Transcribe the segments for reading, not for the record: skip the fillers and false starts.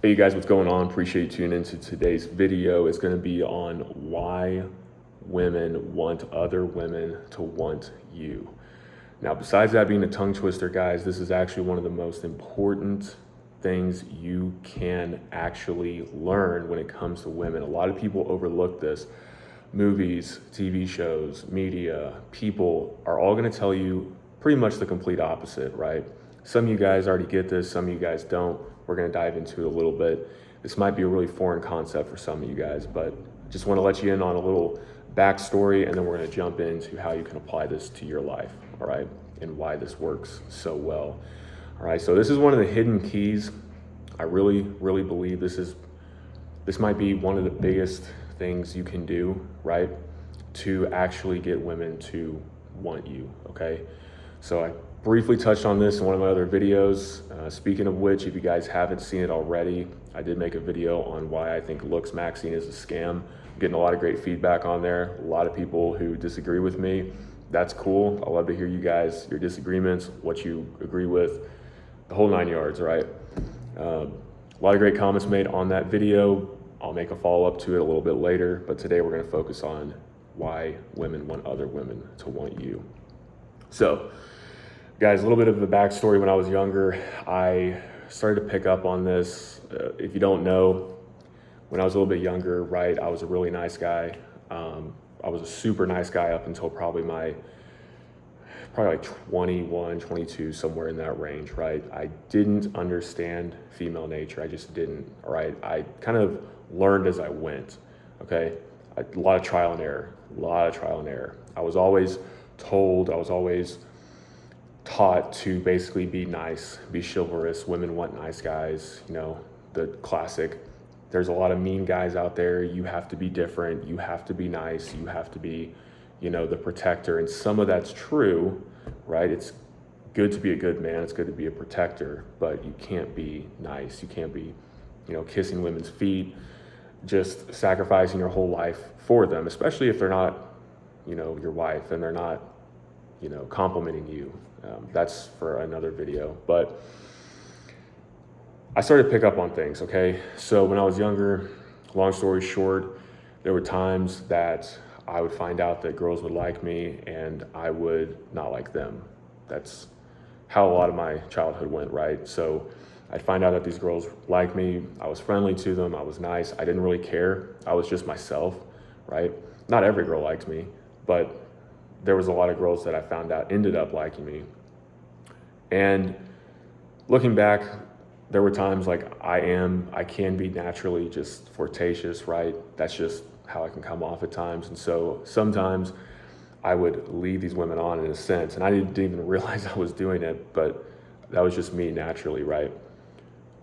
Hey you guys, what's going on? Appreciate you tuning into today's video. It's going to be on why women want other women to want you. Now, besides that being a tongue twister, guys, this is actually one of the most important things you can actually learn when it comes to women. A lot of people overlook this. Movies, TV shows, media, people are all going to tell you pretty much the complete opposite, right? Some of you guys already get this, some of you guys don't. We're going to dive into it a little bit. This might be a really foreign concept for some of you guys, but just want to let you in on a little backstory, and then we're going to jump into how you can apply this to your life, all right, and why this works so well. All right, so this is one of the hidden keys. I really believe this might be one of the biggest things you can do, right, to actually get women to want you, okay? So I briefly touched on this in one of my other videos. Speaking of which, if you guys haven't seen it already, I did make a video on why I think looks maxing is a scam. I'm getting a lot of great feedback on there. A lot of people who disagree with me. That's cool. I love to hear you guys, your disagreements, what you agree with, the whole 9 yards, right? A lot of great comments made on that video. I'll make a follow-up to it a little bit later, but today we're going to focus on why women want other women to want you. So, guys, a little bit of a backstory. When I was younger, I started to pick up on this. If you don't know, when I was a little bit younger, right, I was a really nice guy. I was a super nice guy up until probably like 21, 22, somewhere in that range, right? I didn't understand female nature. I just didn't, all right? I kind of learned as I went, okay? A lot of trial and error. I was always told, I was always taught to basically be nice, be chivalrous. Women want nice guys, you know, the classic. There's a lot of mean guys out there. You have to be different. You have to be nice. You have to be, you know, the protector. And some of that's true, right? It's good to be a good man. It's good to be a protector, but you can't be nice. You can't be, you know, kissing women's feet, just sacrificing your whole life for them, especially if they're not, you know, your wife and they're not, you know, complimenting you. That's for another video. But I started to pick up on things, okay? So when I was younger, long story short, there were times that I would find out that girls would like me and I would not like them. That's how a lot of my childhood went, right? So I'd find out that these girls liked me. I was friendly to them. I was nice. I didn't really care. I was just myself, right? Not every girl liked me, but there was a lot of girls that I found out ended up liking me. And looking back, there were times like I can be naturally just flirtatious, right? That's just how I can come off at times. And so sometimes I would lead these women on in a sense, and I didn't even realize I was doing it, but that was just me naturally, right?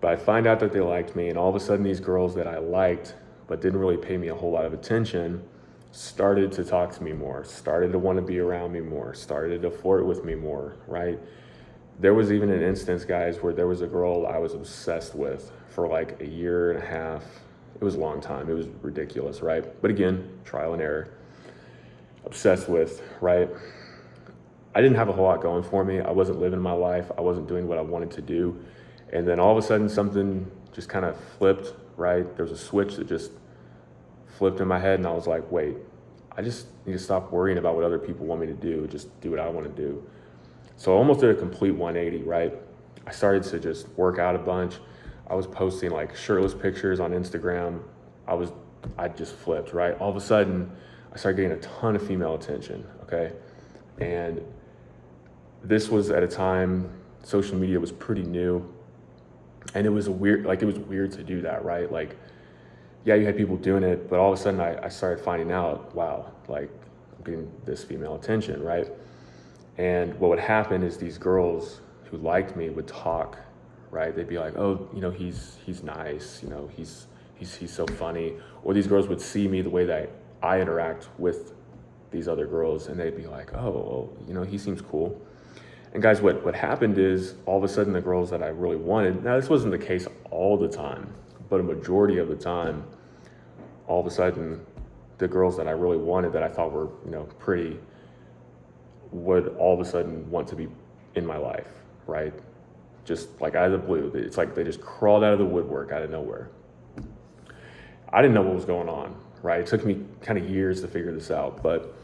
But I find out that they liked me, and all of a sudden these girls that I liked but didn't really pay me a whole lot of attention started to talk to me more, started to want to be around me more, started to flirt with me more, right? There was even an instance, guys, where there was a girl I was obsessed with for like a year and a half. It was a long time. It was ridiculous, right? But again, trial and error. Obsessed with, right? I didn't have a whole lot going for me. I wasn't living my life. I wasn't doing what I wanted to do. And then all of a sudden something just kind of flipped, right? There was a switch that just flipped in my head, and I was like, wait, I just need to stop worrying about what other people want me to do, just do what I want to do. So I almost did a complete 180, right? I started to just work out a bunch. I was posting like shirtless pictures on Instagram. I just flipped, right? All of a sudden, I started getting a ton of female attention, okay? And this was at a time, social media was pretty new, and it was weird to do that, right? Like, yeah, you had people doing it, but all of a sudden I started finding out, wow, like I'm getting this female attention, right? And what would happen is these girls who liked me would talk, right? They'd be like, oh, you know, he's nice, you know, he's so funny. Or these girls would see me the way that I interact with these other girls, and they'd be like, oh, well, you know, he seems cool. And guys, what happened is all of a sudden the girls that I really wanted, now this wasn't the case all the time, but a majority of the time, all of a sudden, the girls that I really wanted, that I thought were, you know, pretty, would all of a sudden want to be in my life, right? just like out of the blue. It's like they just crawled out of the woodwork out of nowhere. I didn't know what was going on, right? It took me kind of years to figure this out, but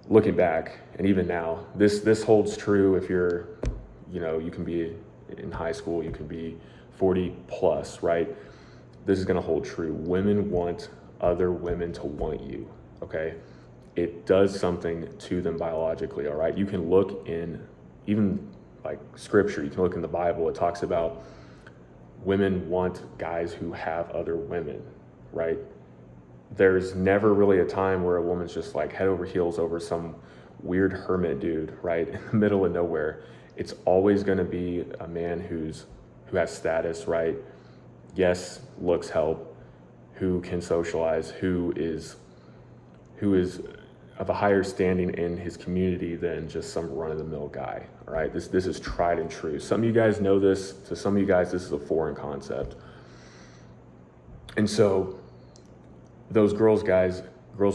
looking back, and even now, this holds true if you're, you can be in high school, you can be 40 plus, right? This is gonna hold true. Women want other women to want you, okay? It does something to them biologically, all right? You can look in, even like scripture, you can look in the Bible, it talks about women want guys who have other women, right? There's never really a time where a woman's just like head over heels over some weird hermit dude, right? In the middle of nowhere. It's always gonna be a man who has status, right? Yes, looks help, who can socialize, who is of a higher standing in his community than just some run-of-the-mill guy, all right? This is tried and true. Some of you guys know this. To some of you guys, this is a foreign concept. And so those girls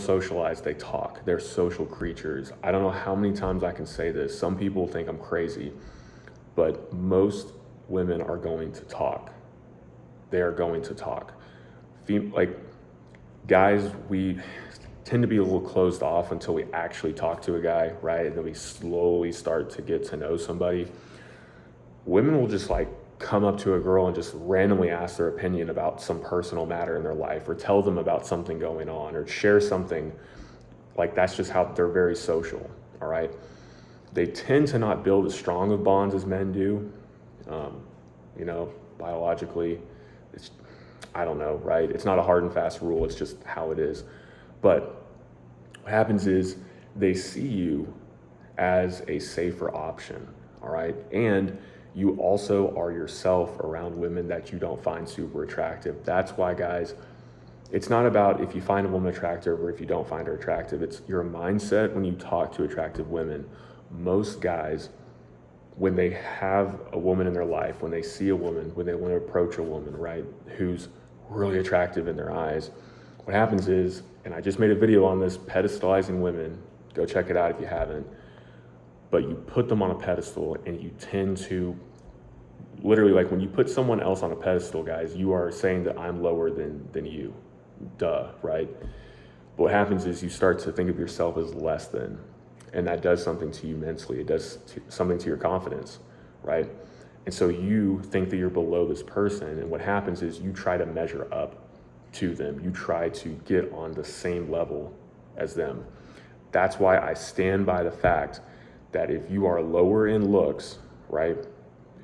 socialize, they talk, they're social creatures. I don't know how many times I can say this. Some people think I'm crazy, but most women are going to talk. They are going to talk. Like guys, we tend to be a little closed off until we actually talk to a guy, right? And then we slowly start to get to know somebody. Women will just like come up to a girl and just randomly ask their opinion about some personal matter in their life, or tell them about something going on, or share something. Like that's just how they're very social, all right? They tend to not build as strong of bonds as men do, biologically. I don't know, right? It's not a hard and fast rule, it's just how it is. But what happens is they see you as a safer option, all right? And you also are yourself around women that you don't find super attractive. That's why, guys, it's not about if you find a woman attractive or if you don't find her attractive. It's your mindset when you talk to attractive women. Most guys, when they have a woman in their life, when they see a woman, when they want to approach a woman, right, who's really attractive in their eyes, what happens is, and I just made a video on this, pedestalizing women, go check it out if you haven't, but you put them on a pedestal and you tend to, literally, like when you put someone else on a pedestal, guys, you are saying that I'm lower than you, duh, right? But what happens is you start to think of yourself as less than, and that does something to you mentally. It does something to your confidence, right? And so you think that you're below this person, and what happens is you try to measure up to them. You try to get on the same level as them. That's why I stand by the fact that if you are lower in looks, right?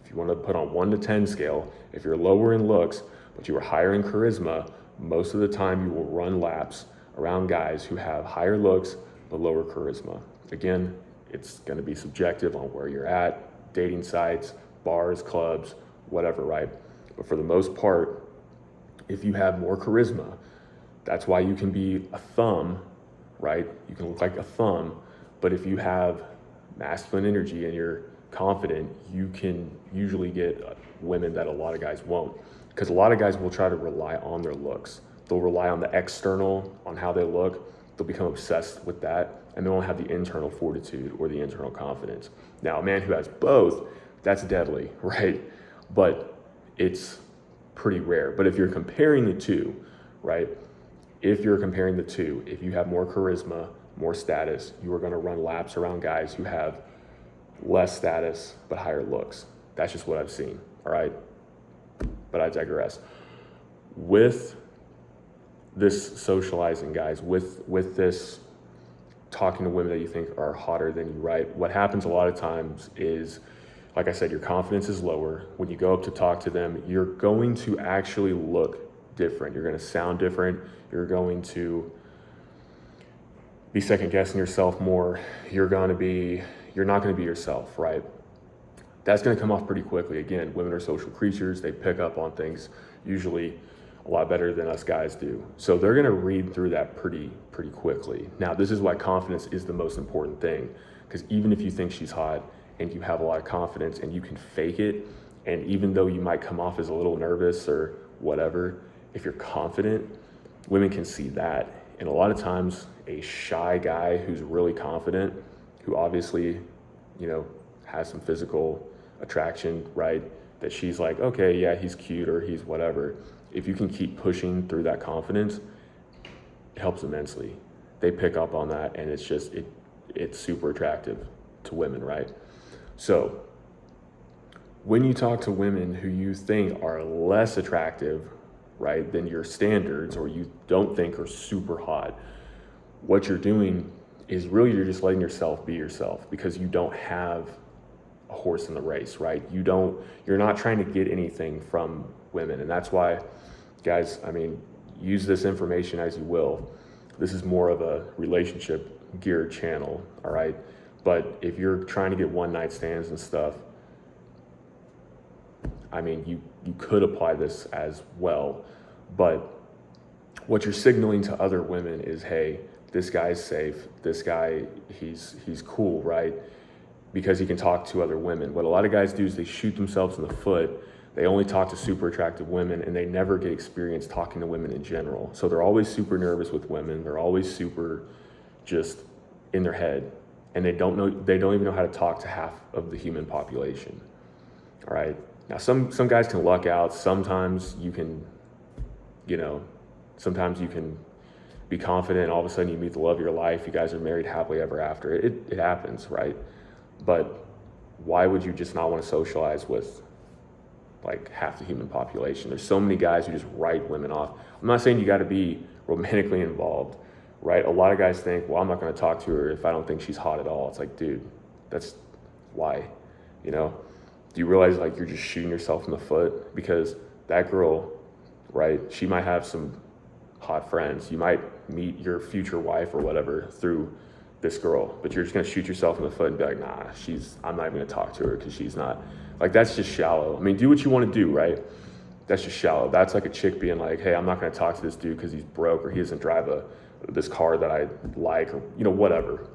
If you want to put on 1 to 10 scale, if you're lower in looks, but you are higher in charisma, most of the time you will run laps around guys who have higher looks but lower charisma. Again, it's going to be subjective on where you're at, dating sites, bars, clubs, whatever, right? But for the most part, if you have more charisma, that's why you can be a thumb, right? You can look like a thumb, but if you have masculine energy and you're confident, you can usually get women that a lot of guys won't. Because a lot of guys will try to rely on their looks. They'll rely on the external, on how they look. They'll become obsessed with that, and they won't have the internal fortitude or the internal confidence. Now, a man who has both, that's deadly, right? But it's pretty rare. But if you're comparing the two, right? If you're comparing the two, if you have more charisma, more status, you are going to run laps around guys who have less status but higher looks. That's just what I've seen, all right? But I digress. With this socializing, guys, with this talking to women that you think are hotter than you, right? What happens a lot of times is, like I said, your confidence is lower. When you go up to talk to them, you're going to actually look different. You're going to sound different. You're going to be second guessing yourself more. You're not going to be yourself, right? That's going to come off pretty quickly. Again, women are social creatures. They pick up on things usually a lot better than us guys do. So they're going to read through that pretty quickly. Now, this is why confidence is the most important thing, because even if you think she's hot and you have a lot of confidence and you can fake it, and even though you might come off as a little nervous or whatever, if you're confident, women can see that. And a lot of times a shy guy who's really confident, who obviously, has some physical attraction, right? That she's like, okay, yeah, he's cute or he's whatever. If you can keep pushing through that confidence, it helps immensely. They pick up on that, and it's super attractive to women, right? So when you talk to women who you think are less attractive, right, than your standards, or you don't think are super hot, what you're doing is really you're just letting yourself be yourself, because you don't have a horse in the race, right? You're not trying to get anything from women. And that's why, guys, I mean, use this information as you will. This is more of a relationship geared channel, all right? But if you're trying to get one night stands and stuff, I mean, you could apply this as well, but what you're signaling to other women is, hey, this guy's safe. This guy, he's cool, right? Because he can talk to other women. What a lot of guys do is they shoot themselves in the foot. They only talk to super attractive women, and they never get experience talking to women in general. So they're always super nervous with women. They're always super just in their head, and they don't even know how to talk to half of the human population. All right. Now, some guys can luck out. Sometimes you can, sometimes you can be confident. All of a sudden you meet the love of your life. You guys are married happily ever after. It happens, right? But why would you just not want to socialize with like half the human population? There's so many guys who just write women off. I'm not saying you got to be romantically involved, right? A lot of guys think, well, I'm not going to talk to her if I don't think she's hot at all. It's like, dude, that's why, Do you realize like you're just shooting yourself in the foot? Because that girl, right, she might have some hot friends. You might meet your future wife or whatever through this girl, but you're just gonna shoot yourself in the foot and be like, nah, I'm not even gonna talk to her because she's not, like, that's just shallow. I mean, do what you wanna do, right? That's just shallow. That's like a chick being like, hey, I'm not gonna talk to this dude because he's broke or he doesn't drive this car that I like, or whatever.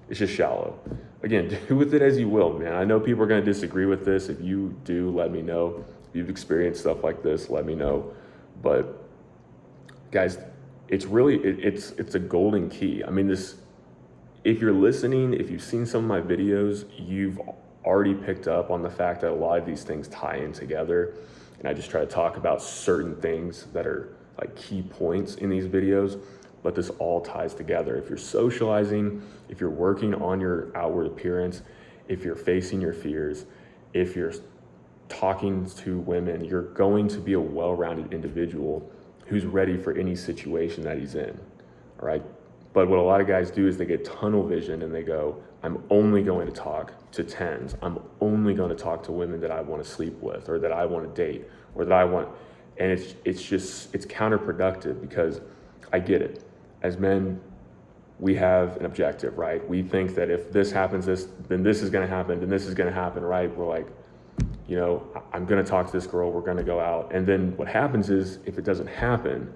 It's just shallow. Again, do with it as you will, man. I know people are gonna disagree with this. If you do, let me know. If you've experienced stuff like this, let me know. But guys, it's really, it's a golden key. I mean, if you're listening, if you've seen some of my videos, you've already picked up on the fact that a lot of these things tie in together. And I just try to talk about certain things that are like key points in these videos, but this all ties together. If you're socializing, if you're working on your outward appearance, if you're facing your fears, if you're talking to women, you're going to be a well-rounded individual who's ready for any situation that he's in, all right? But what a lot of guys do is they get tunnel vision and they go, I'm only going to talk to 10s. I'm only going to talk to women that I want to sleep with or that I want to date or that I want, and it's counterproductive, because I get it. As men, we have an objective, right? We think that if this happens, then this is going to happen, then this is going to happen, right? We're like, I'm going to talk to this girl, we're going to go out. And then what happens is, if it doesn't happen,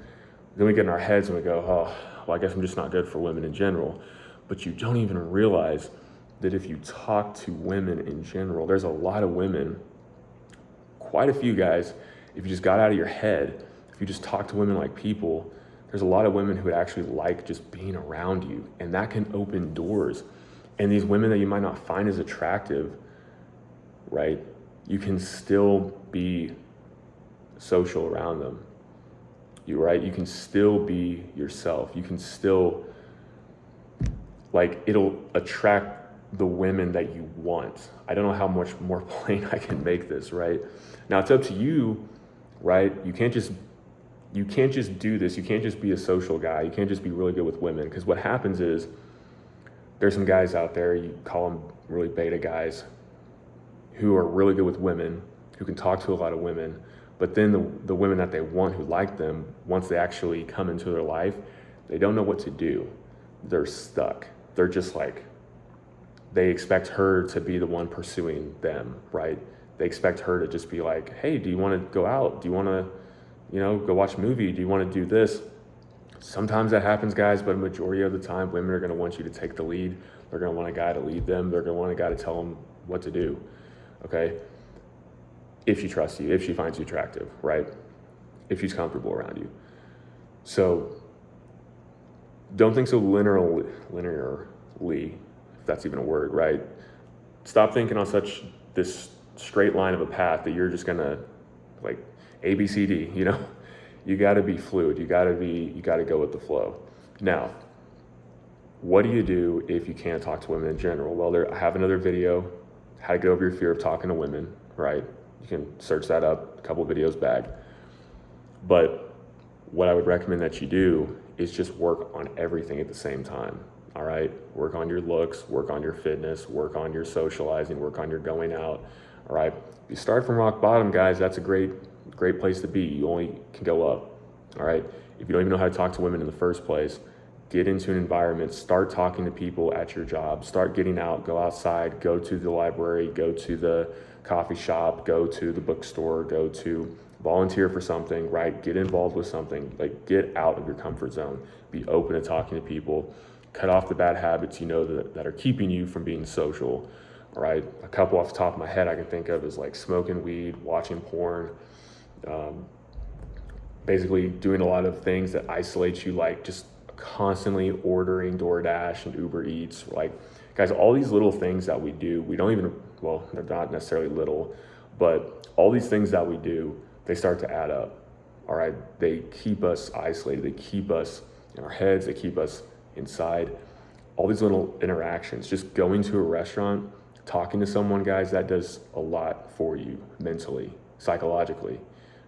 then we get in our heads and we go, oh, well, I guess I'm just not good for women in general. But you don't even realize that if you talk to women in general, there's a lot of women, quite a few guys, if you just got out of your head, if you just talk to women like people, there's a lot of women who would actually like just being around you, and that can open doors. And these women that you might not find as attractive, right, you can still be social around them. You can still be yourself. You can still, it'll attract the women that you want. I don't know how much more plain I can make this, right? Now it's up to you, right? You can't just do this. You can't just be a social guy. You can't just be really good with women, because what happens is there's some guys out there, you call them really beta guys, who are really good with women, who can talk to a lot of women, but then the women that they want, who like them, once they actually come into their life, they don't know what to do. They're stuck. They're just like, they expect her to be the one pursuing them, right? They expect her to just be like, hey, do you want to go out? Do you want to, go watch a movie? Do you want to do this? Sometimes that happens, guys, but a majority of the time, women are going to want you to take the lead. They're going to want a guy to lead them. They're going to want a guy to tell them what to do, okay? If she trusts you, if she finds you attractive, right? If she's comfortable around you. So don't think so linearly, if that's even a word, right? Stop thinking on this straight line of a path that you're just gonna like A, B, C, D, you know? You gotta be fluid, you gotta go with the flow. Now, what do you do if you can't talk to women in general? Well, I have another video, how to get over your fear of talking to women, right? You can search that up a couple of videos back. But what I would recommend that you do is just work on everything at the same time, all right? Work on your looks, work on your fitness, work on your socializing, work on your going out, all right? If you start from rock bottom, guys, that's a great place to be. You only can go up, all right? If you don't even know how to talk to women in the first place, get into an environment, start talking to people at your job, start getting out, go outside, go to the library, go to the coffee shop, go to the bookstore, go to volunteer for something, right? Get involved with something, like get out of your comfort zone, be open to talking to people, cut off the bad habits you know that are keeping you from being social, all right? A couple off the top of my head I can think of is like smoking weed, watching porn, basically doing a lot of things that isolate you, like just constantly ordering DoorDash and Uber Eats. Like, guys, all these little things that we do, we don't even, well, they're not necessarily little, but all these things that we do, they start to add up, all right? They keep us isolated, they keep us in our heads, they keep us inside. All these little interactions, just going to a restaurant, talking to someone, guys, that does a lot for you mentally, psychologically.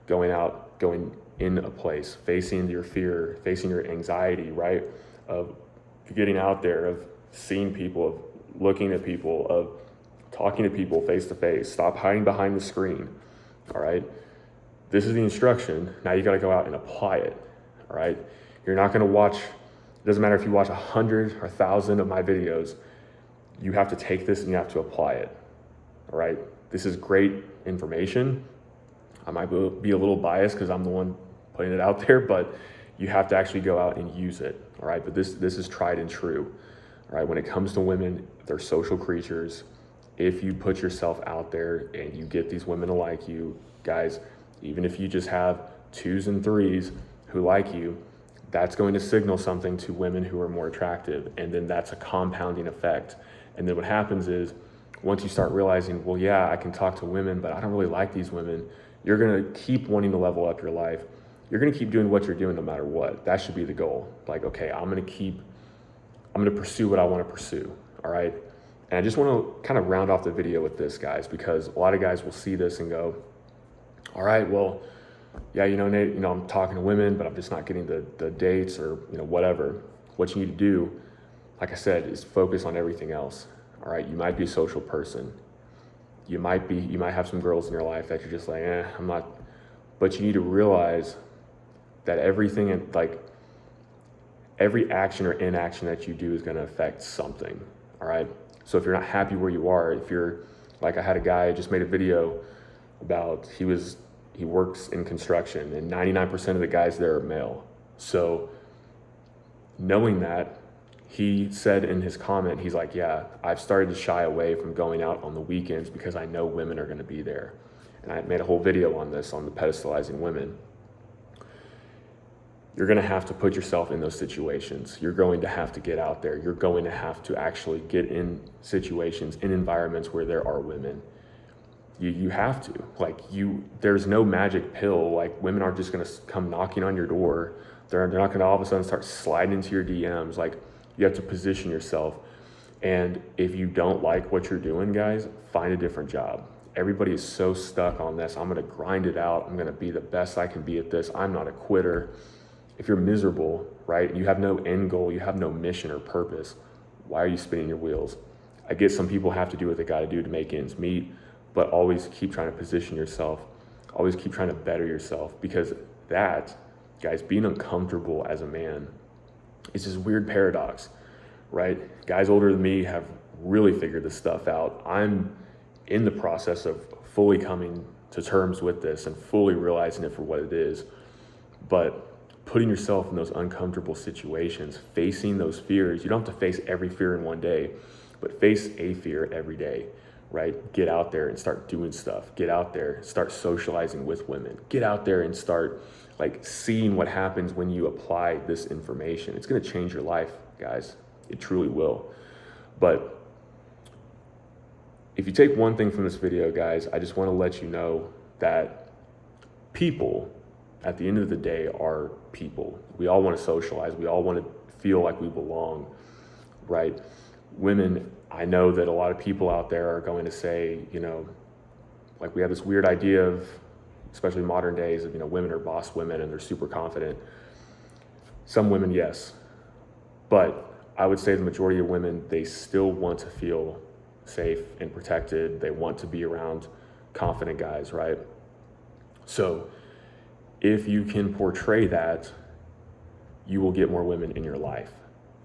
Going out, going in a place, facing your fear, facing your anxiety, right? Of getting out there, of seeing people, of looking at people, of talking to people face to face. Stop hiding behind the screen, all right? This is the instruction. Now you gotta go out and apply it, all right? You're not gonna watch, it doesn't matter if you watch 100 or 1,000 of my videos, you have to take this and you have to apply it, all right? This is great information. I might be a little biased because I'm the one putting it out there, but you have to actually go out and use it, all right? But this is tried and true, all right? When it comes to women, they're social creatures. If you put yourself out there and you get these women to like you, guys, even if you just have 2s and 3s who like you, that's going to signal something to women who are more attractive. And then that's a compounding effect. And then what happens is, once you start realizing, well, yeah, I can talk to women, but I don't really like these women, you're gonna keep wanting to level up your life. You're gonna keep doing what you're doing no matter what. That should be the goal. Like, okay, I'm gonna pursue what I wanna pursue, all right? And I just wanna kind of round off the video with this, guys, because a lot of guys will see this and go, all right, well, yeah, Nate, I'm talking to women, but I'm just not getting the dates or, whatever. What you need to do, like I said, is focus on everything else, all right? You might be a social person. You might have some girls in your life that you're just like, I'm not, but you need to realize that everything, like every action or inaction that you do is gonna affect something, all right? So if you're not happy where you are, if you're, like I had a guy, just made a video about, he works in construction and 99% of the guys there are male. So knowing that, he said in his comment, he's like, yeah, I've started to shy away from going out on the weekends because I know women are gonna be there. And I made a whole video on this, on the pedestalizing women. You're gonna have to put yourself in those situations. You're going to have to get out there. You're going to have to actually get in situations, in environments where there are women. You have to, there's no magic pill. Like, women aren't just gonna come knocking on your door. They're not gonna all of a sudden start sliding into your DMs. Like, you have to position yourself. And if you don't like what you're doing, guys, find a different job. Everybody is so stuck on this. I'm gonna grind it out. I'm gonna be the best I can be at this. I'm not a quitter. If you're miserable, right, you have no end goal, you have no mission or purpose, why are you spinning your wheels? I get some people have to do what they gotta do to make ends meet, but always keep trying to position yourself. Always keep trying to better yourself, because that, guys, being uncomfortable as a man is this weird paradox, right? Guys older than me have really figured this stuff out. I'm in the process of fully coming to terms with this and fully realizing it for what it is. But putting yourself in those uncomfortable situations, facing those fears, you don't have to face every fear in one day, but face a fear every day, right? Get out there and start doing stuff. Get out there, start socializing with women. Get out there and start seeing what happens when you apply this information. It's gonna change your life, guys. It truly will. But if you take one thing from this video, guys, I just want to let you know that people, at the end of the day, are people. We all want to socialize. We all want to feel like we belong, right? Women, I know that a lot of people out there are going to say, like we have this weird idea of, especially modern days, of, women are boss women and they're super confident. Some women, yes. But I would say the majority of women, they still want to feel safe and protected. They want to be around confident guys, right? So if you can portray that, you will get more women in your life.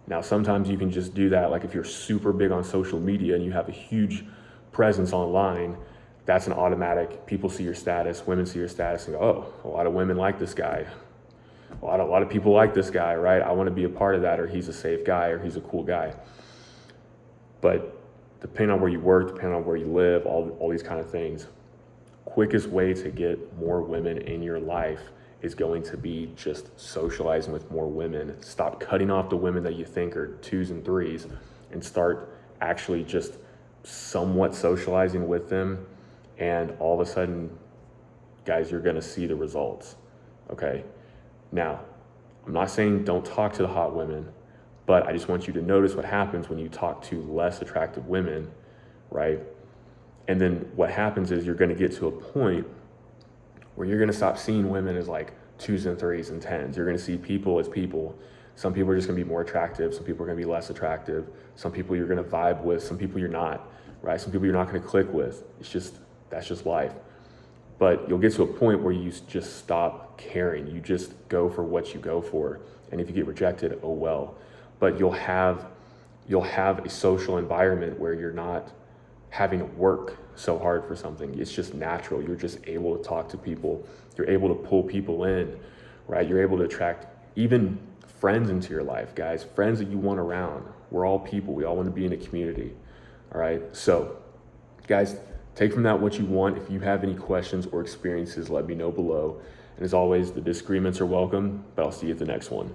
Now, sometimes you can just do that. Like if you're super big on social media and you have a huge presence online, that's an automatic, people see your status, women see your status and go, oh, a lot of women like this guy. A lot of people like this guy, right? I want to be a part of that, or he's a safe guy, or he's a cool guy. But depending on where you work, depending on where you live, all these kind of things, quickest way to get more women in your life is going to be just socializing with more women. Stop cutting off the women that you think are 2s and 3s and start actually just somewhat socializing with them. And all of a sudden, guys, you're going to see the results. Okay. Now, I'm not saying don't talk to the hot women, but I just want you to notice what happens when you talk to less attractive women, right? And then what happens is you're going to get to a point where you're going to stop seeing women as like 2s and 3s and 10s. You're going to see people as people. Some people are just going to be more attractive. Some people are going to be less attractive. Some people you're going to vibe with. Some people you're not, right? Some people you're not going to click with. That's just life. But you'll get to a point where you just stop caring. You just go for what you go for. And if you get rejected, oh well. But you'll have a social environment where you're not having to work so hard for something. It's just natural. You're just able to talk to people. You're able to pull people in, right? You're able to attract even friends into your life, guys. Friends that you want around. We're all people. We all want to be in a community, all right? So, guys, take from that what you want. If you have any questions or experiences, let me know below. And as always, the disagreements are welcome, but I'll see you at the next one.